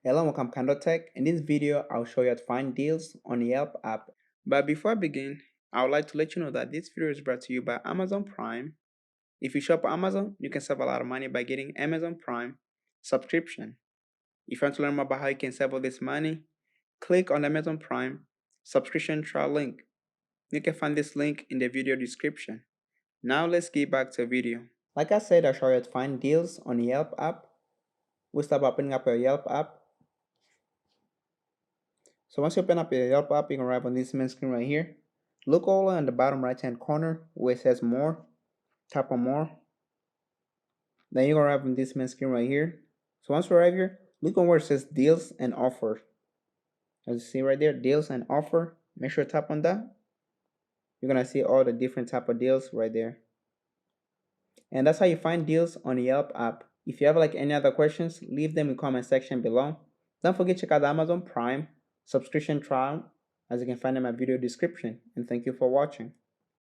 Hello, welcome KahindoTech. In this video, I'll show you how to find deals on the Yelp app. But before I begin, I would like to let you know that this video is brought to you by Amazon Prime. If you shop on Amazon, you can save a lot of money by getting Amazon Prime subscription. If you want to learn more about how you can save all this money, click on the Amazon Prime subscription trial link. You can find this link in the video description. Now let's get back to the video. Like I said, I'll show you how to find deals on the Yelp app. We'll start by opening up your Yelp app. So once you open up your Yelp app, you can arrive on this main screen right here. Look all on the bottom right hand corner where it says more. Tap on more. Then you can arrive on this main screen right here. So once you arrive here, look on where it says deals and offer. As you see right there, deals and offer. Make sure to tap on that. You're gonna see all the different type of deals right there. And that's how you find deals on the Yelp app. If you have like any other questions, leave them in the comment section below. Don't forget to check out the Amazon Prime subscription trial, as you can find in my video description. And thank you for watching.